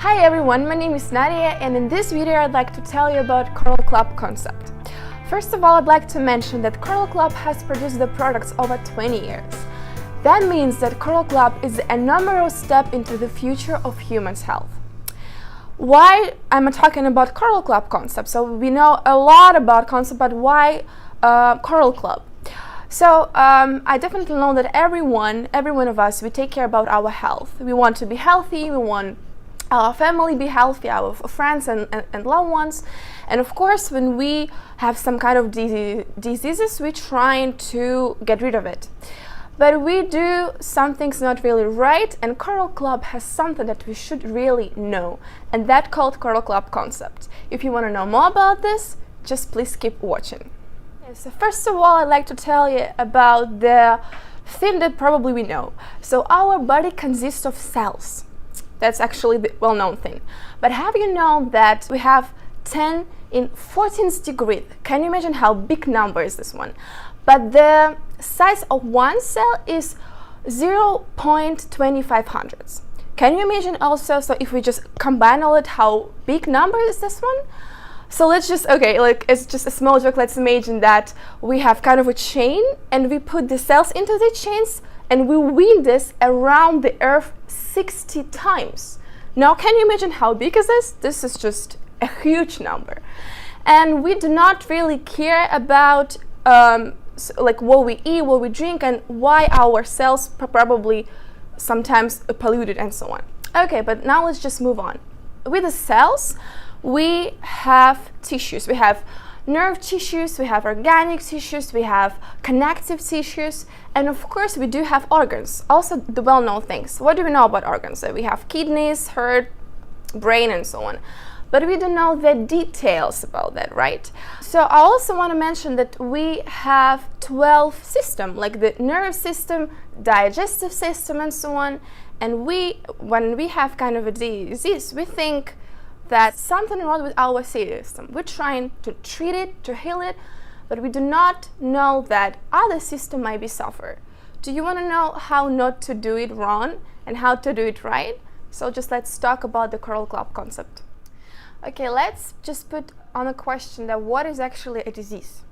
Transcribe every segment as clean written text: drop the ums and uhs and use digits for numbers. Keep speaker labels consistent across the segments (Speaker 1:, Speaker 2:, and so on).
Speaker 1: Hi everyone, my name is Nadia, and in this video I'd like to tell you about Coral Club concept. First of all, I'd like to mention that Coral Club has produced the products over 20 years. That means that Coral Club is a numerical step into the future of humans' health. Why I'm talking about Coral Club concept? So we know a lot about concept, but why Coral Club? So I definitely know that every one of us, we take care about our health. We want to be healthy, we want our family be healthy, our friends and loved ones. And of course, when we have some kind of diseases, we're trying to get rid of it. But we do some things not really right, and Coral Club has something that we should really know, and that called Coral Club concept. If you want to know more about this, just please keep watching. So first of all, I'd like to tell you about the thing that probably we know. So our body consists of cells. That's actually the well-known thing. But have you known that we have 10 in 14th degree? Can you imagine how big number is this one? But the size of one cell is 0.2500. Can you imagine also, so if we just combine all it, how big number is this one? So let's just, okay, like it's just a small joke. Let's imagine that we have kind of a chain and we put the cells into the chains and we wind this around the earth 60 times. Now, can you imagine how big is this? This is just a huge number. And we do not really care about like what we eat, what we drink, and why our cells probably sometimes polluted and so on. Okay, but now let's just move on. With the cells, we have tissues. We have nerve tissues, we have organic tissues, we have connective tissues, and of course we do have organs, also the well-known things. What do we know about organs? So we have kidneys, heart, brain, and so on. But we don't know the details about that, right? So I also want to mention that we have 12 systems, like the nerve system, digestive system, and so on. And when we have kind of a disease, we think that something wrong with our system. We're trying to treat it, to heal it, but we do not know that other system might be suffer. Do you want to know how not to do it wrong and how to do it right? So just let's talk about the Coral Club concept. Okay, let's just put on a question that what is actually a disease?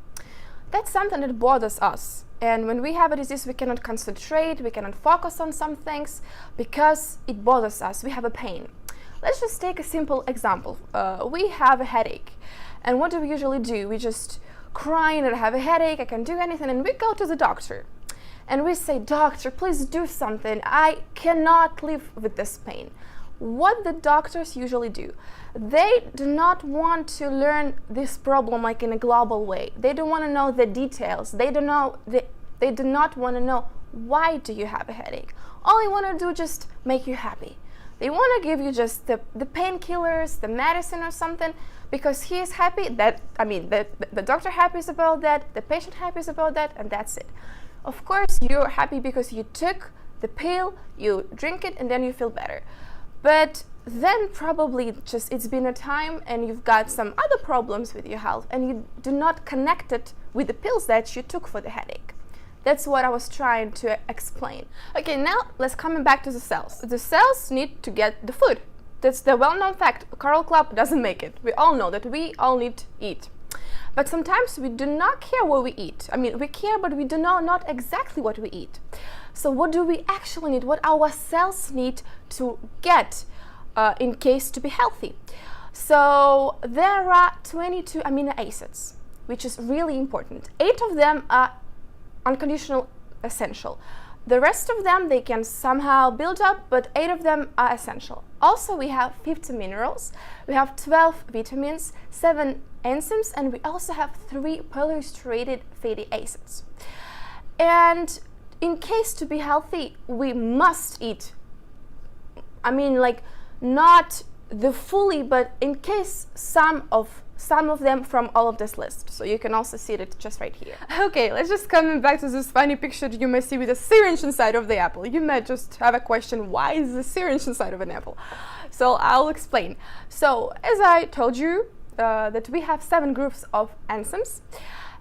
Speaker 1: That's something that bothers us. And when we have a disease, we cannot concentrate, we cannot focus on some things because it bothers us, we have a pain. Let's just take a simple example. We have a headache, and what do we usually do? We just cry and I have a headache, I can't do anything, and we go to the doctor. And we say, doctor, please do something. I cannot live with this pain. What the doctors usually do? They do not want to learn this problem like in a global way. They don't want to know the details. They do not want to know why do you have a headache. All they want to do is just make you happy. They want to give you just the painkillers, the medicine or something, because he is happy, that, I mean, the doctor happy is about that, the patient happy is about that, and that's it. Of course, you're happy because you took the pill, you drink it, and then you feel better. But then probably just it's been a time and you've got some other problems with your health and you do not connect it with the pills that you took for the headache. That's what I was trying to explain. Okay, now let's come back to the cells. The cells need to get the food. That's the well-known fact. Coral Club doesn't make it. We all know that we all need to eat. But sometimes we do not care what we eat. I mean, we care, but we do not exactly what we eat. So what do we actually need? What our cells need to get in case to be healthy? So there are 22 amino acids, which is really important. 8 of them are unconditional essential. The rest of them they can somehow build up, but 8 of them are essential. Also, we have 50 minerals, we have 12 vitamins, 7 enzymes, and we also have 3 polyunsaturated fatty acids. And in case to be healthy, we must eat. I mean, like not the fully, but in case some of them from all of this list. So you can also see it just right here. Okay, let's just come back to this funny picture that you may see with a syringe inside of the apple. You might just have a question, why is the syringe inside of an apple? So I'll explain. So as I told you, that we have 7 groups of enzymes,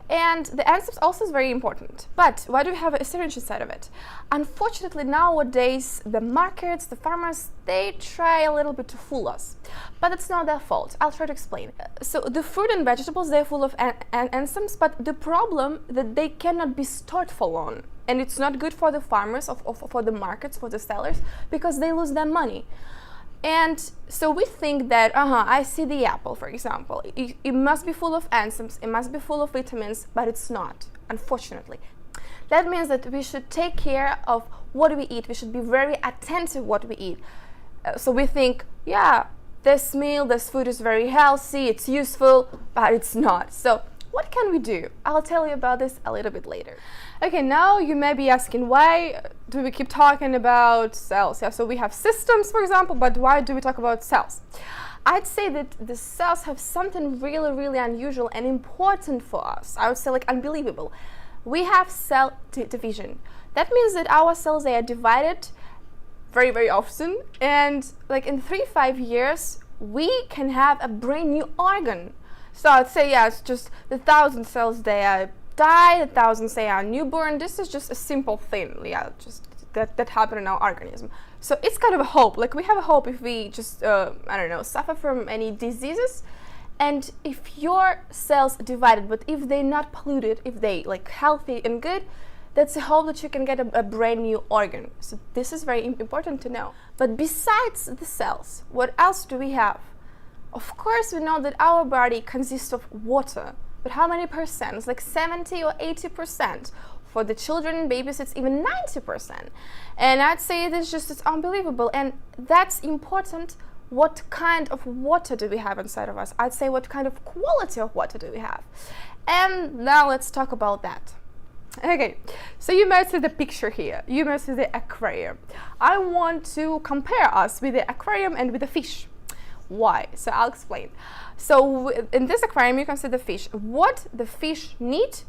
Speaker 1: And the enzymes also is very important. But why do we have a syringe inside of it? Unfortunately, nowadays, the markets, the farmers, they try a little bit to fool us. But it's not their fault. I'll try to explain. So the fruit and vegetables, they're full of enzymes, but the problem that they cannot be stored for long. And it's not good for the farmers, for the markets, for the sellers, because they lose their money. And so we think that, I see the apple, for example. It must be full of enzymes, it must be full of vitamins, but it's not, unfortunately. That means that we should take care of what we eat. We should be very attentive what we eat. So we think, yeah, this meal, this food is very healthy, it's useful, but it's not. So what can we do? I'll tell you about this a little bit later. Okay, now you may be asking, why do we keep talking about cells? Yeah, so we have systems, for example, but why do we talk about cells? I'd say that the cells have something really, really unusual and important for us. I would say like unbelievable. We have cell division. That means that our cells, they are divided very, very often, and like in 3-5 years, we can have a brand new organ. So I'd say, yeah, it's just the 1,000 cells, they are die, the 1,000 say are newborn. This is just a simple thing, yeah, just that happen in our organism. So it's kind of a hope. Like we have a hope if we just I don't know, suffer from any diseases, and if your cells divided, but if they're not polluted, if they like healthy and good, that's a hope that you can get a brand new organ. So this is very important to know. But besides the cells, what else do we have? Of course, we know that our body consists of water. But how many percent? It's like 70 or 80%. For the children and babies, it's even 90%. And I'd say it's unbelievable. And that's important. What kind of water do we have inside of us? I'd say what kind of quality of water do we have? And now let's talk about that. Okay, so you might see the picture here. You might see the aquarium. I want to compare us with the aquarium and with the fish. Why? So I'll explain. So in this aquarium, you can see the fish. What the fish need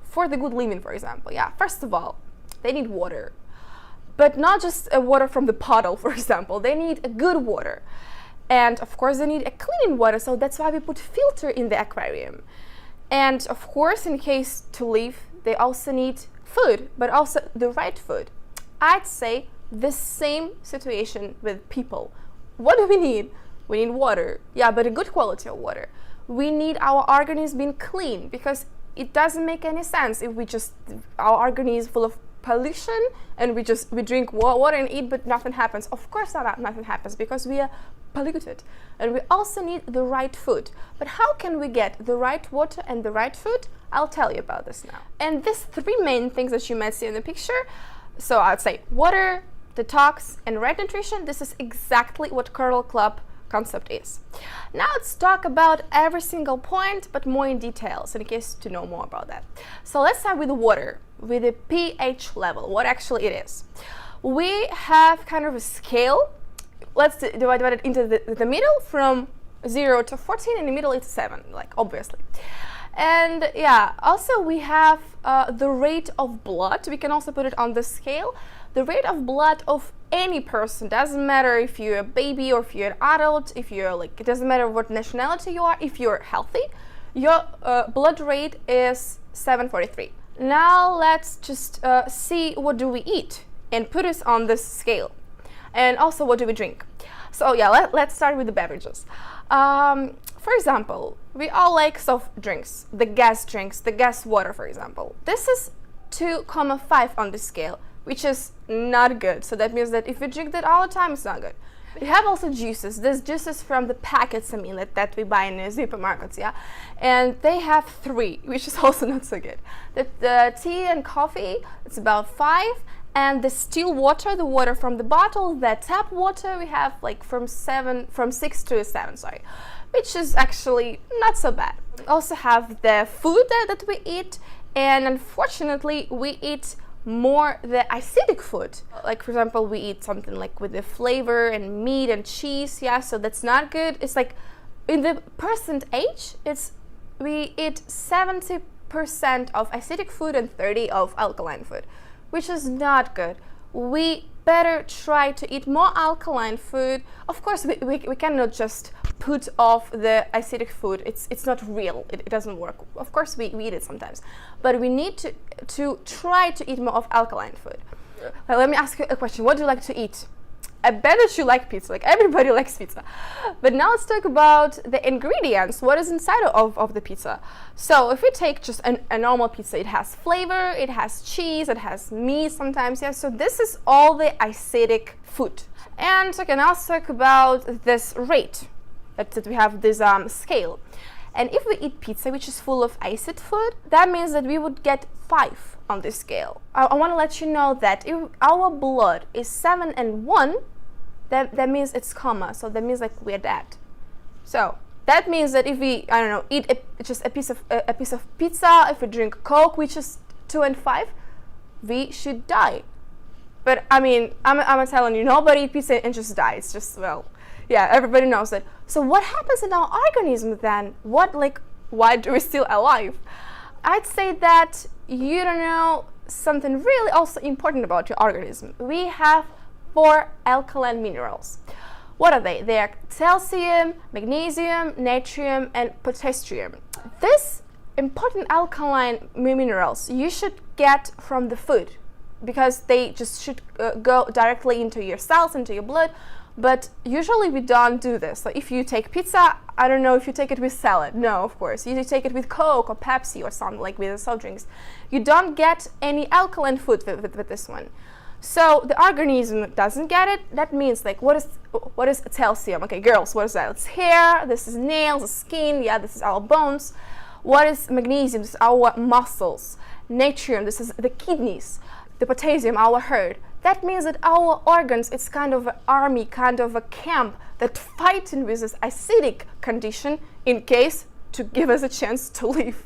Speaker 1: for the good living, for example. Yeah, first of all, they need water. But not just water from the bottle, for example. They need a good water. And of course, they need a clean water. So that's why we put filter in the aquarium. And of course, in case to live, they also need food, but also the right food. I'd say the same situation with people. What do we need? We need water, yeah, but a good quality of water. We need our organism being clean, because it doesn't make any sense if our organism is full of pollution and we drink water and eat, but nothing happens. Of course nothing happens, because we are polluted. And we also need the right food. But how can we get the right water and the right food? I'll tell you about this now. And these 3 main things that you might see in the picture, so I'd say water, detox, and right nutrition, this is exactly what Kernel Club concept is. Now let's talk about every single point, but more in details in case to know more about that. So let's start with water, with the pH level, what actually it is. We have kind of a scale. Let's divide it into the middle from 0 to 14, in the middle it's 7, like obviously. And yeah, also we have the rate of blood. We can also put it on the scale. The rate of blood of any person, doesn't matter if you're a baby or if you're an adult, if you're like, it doesn't matter what nationality you are, if you're healthy, your blood rate is 743. Now let's just see what do we eat and put us on this scale. And also what do we drink? So yeah, let's start with the beverages. For example, we all like soft drinks, the gas drinks, the gas water, for example. This is 2,5 on the scale, which is not good. So that means that if you drink that all the time, it's not good. We have also juices. There's juices from the packets, I mean, that we buy in the supermarkets, yeah? And they have 3, which is also not so good. The tea and coffee, it's about 5. And the still water, the water from the bottle, the tap water, we have like from 6 to 7, sorry, which is actually not so bad. We also have the food that we eat, and unfortunately we eat more the acidic food. Like for example, we eat something like with the flavor and meat and cheese, yeah, so that's not good. It's like in the percentage, we eat 70% of acidic food and 30% of alkaline food, which is not good. We better try to eat more alkaline food. Of course, we cannot just put off the acidic food. It's not real. It doesn't work. Of course, we eat it sometimes, but we need to try to eat more of alkaline food. Let me ask you a question. What do you like to eat? I bet that you like pizza. Like everybody likes pizza. But now let's talk about the ingredients. What is inside of the pizza? So if we take just a normal pizza, it has flavor, it has cheese, it has meat sometimes. Yeah. So this is all the acidic food. And okay, now let's talk about this rate that we have this scale. And if we eat pizza which is full of acid food, that means that we would get 5 on this scale. I want to let you know that if our blood is 7 and 1, that means it's coma. So that means like we're dead. So that means that if we, I don't know, eat just a piece of pizza, if we drink Coke which is 2 and 5, we should die. But I mean, I'm telling you, nobody eat pizza and just die. It's just, well, yeah, everybody knows that. So what happens in our organism then? Why do we still alive? I'd say that you don't know something really also important about your organism. We have 4 alkaline minerals. What are they? They are calcium, magnesium, natrium, and potassium. These important alkaline minerals you should get from the food, because they just should go directly into your cells, into your blood. But usually we don't do this. So if you take pizza, I don't know if you take it with salad. No, of course. You take it with Coke or Pepsi or something, like with the soft drinks. You don't get any alkaline food with this one. So the organism doesn't get it. That means, like, what is calcium? Okay, girls, what is that? It's hair, this is nails, skin, yeah, this is our bones. What is magnesium? This is our muscles. Natrium, this is the kidneys. The potassium, our heart. That means that our organs, it's kind of an army, kind of a camp that fighting with this acidic condition in case to give us a chance to live.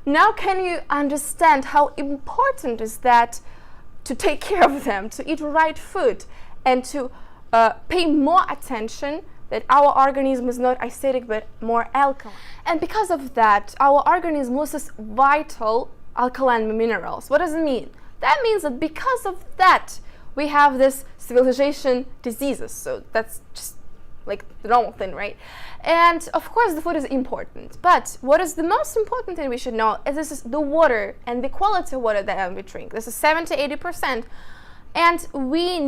Speaker 1: Now can you understand how important is that to take care of them, to eat right food, and to pay more attention that our organism is not acidic but more alkaline. And because of that, our organism loses vital alkaline minerals. What does it mean? That means that because of that, we have this civilization diseases. So that's just like the normal thing, right? And of course, the food is important. But what is the most important thing we should know is this is the water and the quality of water that we drink. This is 70–80%. And we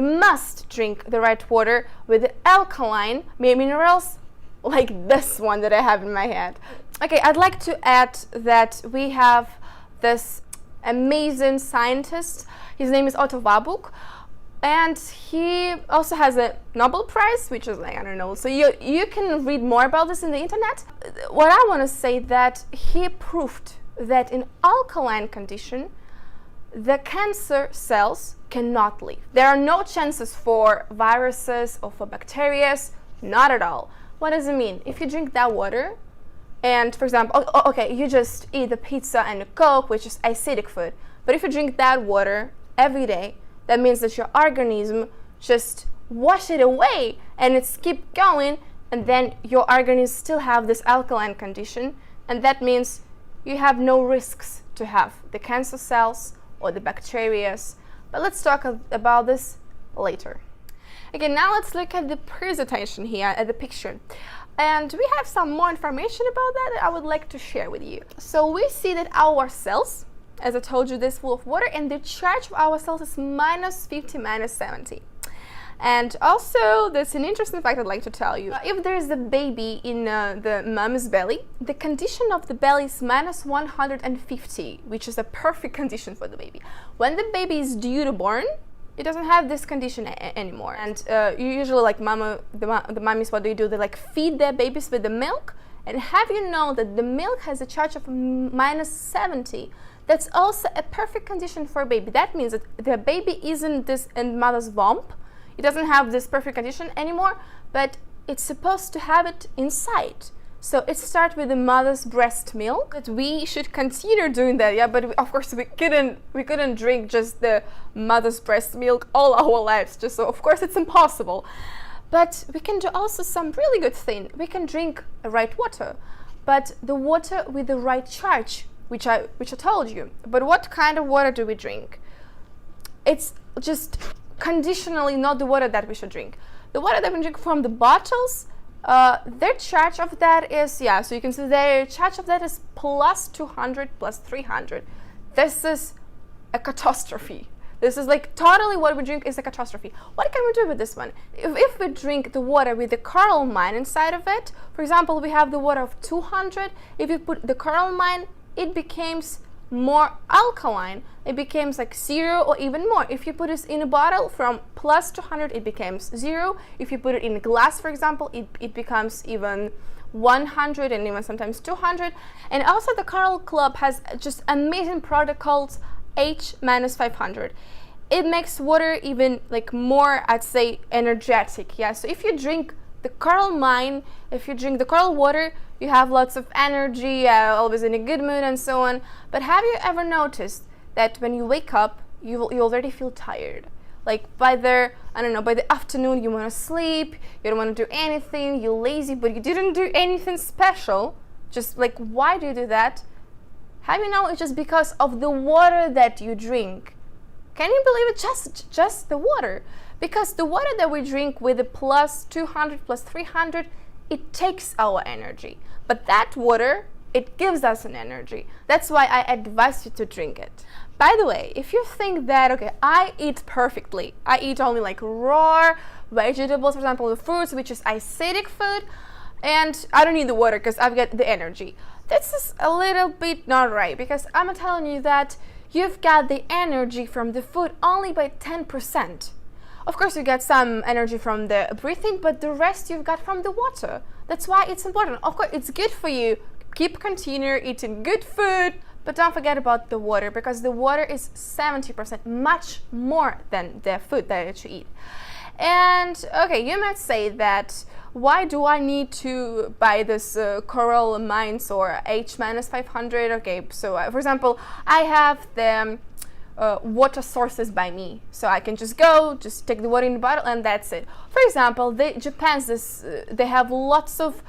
Speaker 1: must drink the right water with the alkaline minerals like this one that I have in my head. Okay, I'd like to add that we have this amazing scientist. His name is Otto Warburg, and he also has a Nobel Prize, which is like, I don't know, so you can read more about this in the internet. What I want to say that he proved that in alkaline condition the cancer cells cannot live. There are no chances for viruses or for bacteria, not at all. What does it mean? If you drink that water, and for example, okay, you just eat the pizza and the Coke, which is acidic food, but if you drink that water every day, that means that your organism just wash it away and it's keep going, and then your organism still have this alkaline condition, and that means you have no risks to have the cancer cells or the bacteria. But let's talk about this later. Okay, now let's look at the presentation here at the picture. And we have some more information about that I would like to share with you. So we see that our cells, as I told you, this full of water, and the charge of our cells is -50, -70. And also, that's an interesting fact I'd like to tell you. If there is a baby in the mom's belly, the condition of the belly is -150, which is a perfect condition for the baby. When the baby is due to born, it doesn't have this condition anymore. And usually, like the mummies, what do? They like feed their babies with the milk. And have you know that the milk has a charge of -70? That's also a perfect condition for a baby. That means that the baby isn't this in mother's womb. It doesn't have this perfect condition anymore, but it's supposed to have it inside. So it starts with the mother's breast milk. That we should consider doing that, yeah. But of course we couldn't drink just the mother's breast milk all our lives. Just so of course it's impossible. But we can do also some really good thing. We can drink the right water, but the water with the right charge, which I told you. But what kind of water do we drink? It's just conditionally not the water that we should drink. The water that we drink from the bottles, their charge of that is, yeah, so you can see their charge of that is plus 200, plus 300. This is a catastrophe. This is like totally what we drink is a catastrophe. What can we do with this one? If we drink the water with the coralline inside of it, for example, we have the water of 200. If you put the coralline, it becomes more alkaline. It becomes like 0 or even more. If you put this in a bottle from plus 200, it becomes 0. If you put it in a glass, for example, it becomes even 100 and even sometimes 200. And also the Coral Club has just amazing product called H-500. It makes water even like more, I'd say, energetic. Yeah, so if you drink the coral mine, if you drink the coral water, you have lots of energy, always in a good mood and so on. But have you ever noticed that when you wake up, you already feel tired? Like by the afternoon you want to sleep, you don't want to do anything, you're lazy, but you didn't do anything special. Just like, why do you do that? Have you know it's just because of the water that you drink. Can you believe it? Just the water. Because the water that we drink with the plus 200, plus 300, it takes our energy. But that water, it gives us an energy. That's why I advise you to drink it. By the way, if you think that, okay, I eat perfectly, I eat only like raw vegetables, for example, the fruits, which is acidic food, and I don't need the water because I've got the energy. This is a little bit not right, because I'm telling you that you've got the energy from the food only by 10%. Of course, you get some energy from the breathing, but the rest you've got from the water. That's why it's important. Of course, it's good for you. Keep continuing eating good food, but don't forget about the water, because the water is 70%, much more than the food that you eat. And okay, you might say that, why do I need to buy this coral mines or H-500? Okay, so for example, I have the water sources by me, so I can just take the water in the bottle and that's it. For example, they have lots of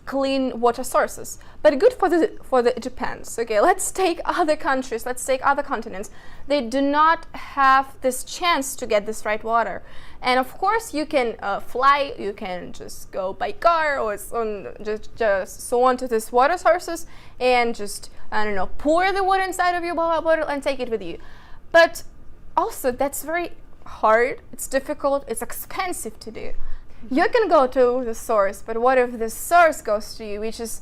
Speaker 1: clean water sources, but good for the Japans. Okay, let's take other countries, let's take other continents. They do not have this chance to get this right water. And of course, you can fly, you can just go by car or just so on to these water sources and just, I don't know, pour the water inside of your bottle and take it with you. But also, that's very hard, it's difficult, it's expensive to do. You can go to the source, but what if the source goes to you, which is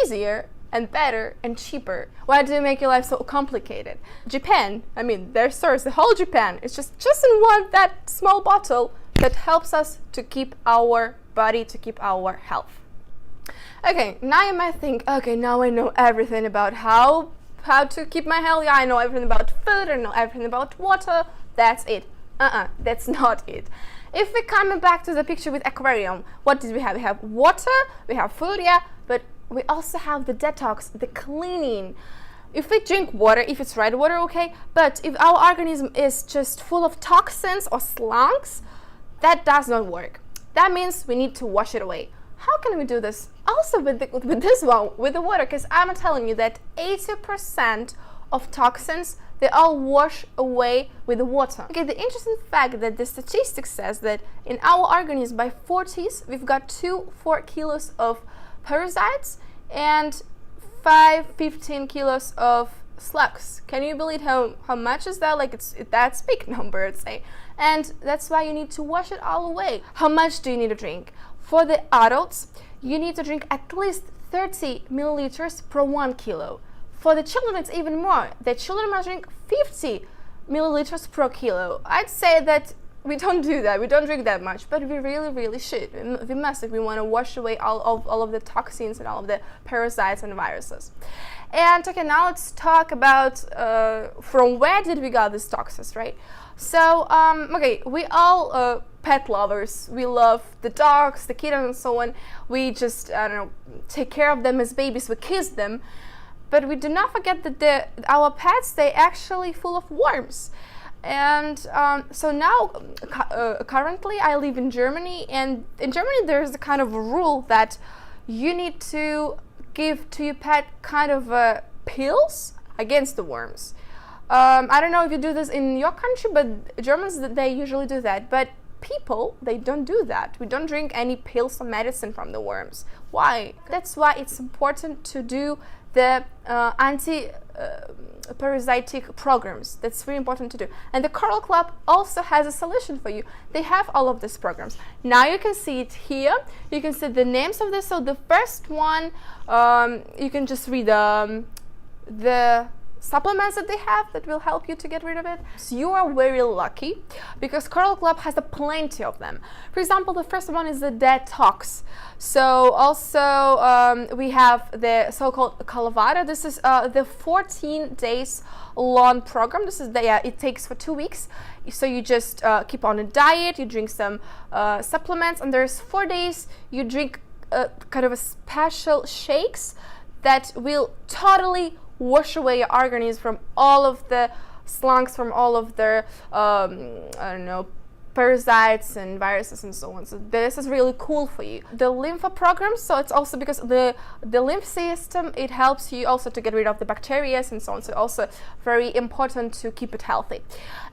Speaker 1: easier and better and cheaper? Why do you make your life so complicated? Japan, I mean, their source, the whole Japan, is just in that small bottle that helps us to keep our body, to keep our health. Okay, now you might think, okay, now I know everything about how to keep my health. Yeah, I know everything about food, I know everything about water. That's it. That's not it. If we come back to the picture with aquarium, what did we have? We have water, we have food, yeah, but we also have the detox, the cleaning. If we drink water, if it's red water, okay, but if our organism is just full of toxins or slunks, that does not work. That means we need to wash it away. How can we do this? Also with this one, with the water, because I'm telling you that 80% of toxins, they all wash away with the water. Okay, the interesting fact that the statistics says that in our organism by 40s, we've got 4 kilos of parasites and 15 kilos of slugs. Can you believe how much is that? Like that's big number, I'd say. And that's why you need to wash it all away. How much do you need to drink? For the adults, you need to drink at least 30 milliliters per 1 kilo. For the children, it's even more. The children must drink 50 milliliters per kilo. I'd say that we don't do that. We don't drink that much, but we really, really should. We must if we want to wash away all of the toxins and all of the parasites and viruses. And okay, now let's talk about from where did we get these toxins, right? So, okay, we all pet lovers. We love the dogs, the kittens, and so on. We just, I don't know, take care of them as babies. We kiss them. But we do not forget that our pets, they actually full of worms. And so now, currently, I live in Germany, and in Germany there's a kind of a rule that you need to give to your pet kind of pills against the worms. I don't know if you do this in your country, but Germans, they usually do that. But people, they don't do that. We don't drink any pills or medicine from the worms. Why? That's why it's important to do the anti-parasitic programs. That's very important to do. And the Coral Club also has a solution for you. They have all of these programs. Now you can see it here. You can see the names of this. So the first one, you can just read the supplements that they have that will help you to get rid of it. So you are very lucky because Coral Club has plenty of them. For example, the first one is the detox. So also we have the so-called Calavada. This is the 14 days long program. This is it takes for 2 weeks. So you just keep on a diet, you drink some supplements, and there's 4 days you drink kind of a special shakes that will totally wash away your organism from all of the slunks, from all of their parasites and viruses and so on. So this is really cool for you. The lymph program, so it's also because the lymph system, it helps you also to get rid of the bacteria and so on. So also very important to keep it healthy.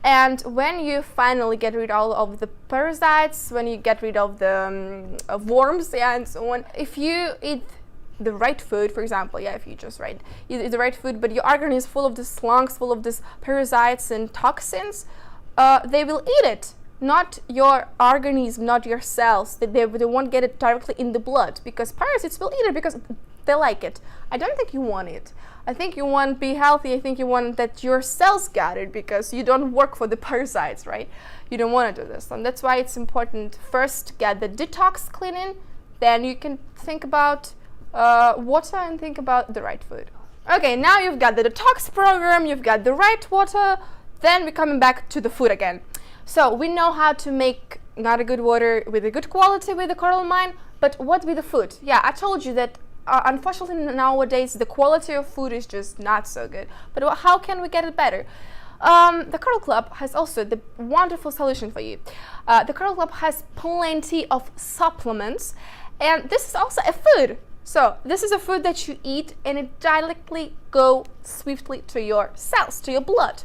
Speaker 1: And when you finally get rid of all of the parasites, when you get rid of the worms, and so on, if you eat the right food, for example, if you just eat the right food, but your organism is full of these slunks, full of these parasites and toxins, they will eat it. Not your organism, not your cells. They won't get it directly in the blood, because parasites will eat it because they like it. I don't think you want it. I think you want to be healthy. I think you want that your cells got it, because you don't work for the parasites, right? You don't want to do this. And that's why it's important first get the detox cleaning, then you can think about water and think about the right food. Okay, now you've got the detox program, you've got the right water, then we're coming back to the food again. So we know how to make not a good water with a good quality with the coral mine, but what with the food? Yeah, I told you that unfortunately nowadays the quality of food is just not so good. But how can we get it better? The Coral Club has also the wonderful solution for you. The Coral Club has plenty of supplements, and this is also a food. So this is a food that you eat and it directly go swiftly to your cells, to your blood.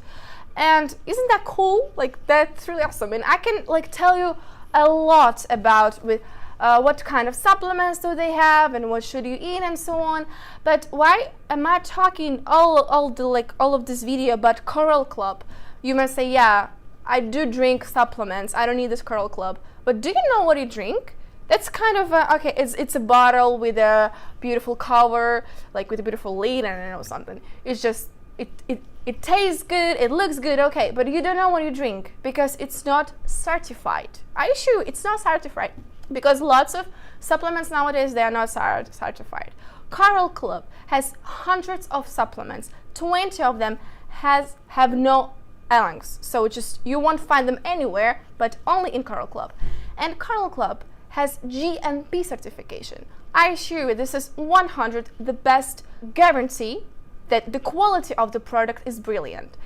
Speaker 1: And isn't that cool? Like, that's really awesome. And I can tell you a lot about what kind of supplements do they have and what should you eat and so on. But why am I talking all of this video about Coral Club? You must say, yeah, I do drink supplements. I don't need this Coral Club. But do you know what you drink? That's kind of okay. It's a bottle with a beautiful cover, like with a beautiful lid, and I don't know, something. It's just it tastes good, it looks good, okay, but you don't know what you drink because it's not certified. I assure you, it's not certified, because lots of supplements nowadays, they are not certified. Coral Club has hundreds of supplements. 20 of them have no links, so just you won't find them anywhere, but only in Coral Club. And Coral Club has GMP certification. I assure you, this is 100 the best guarantee that the quality of the product is brilliant.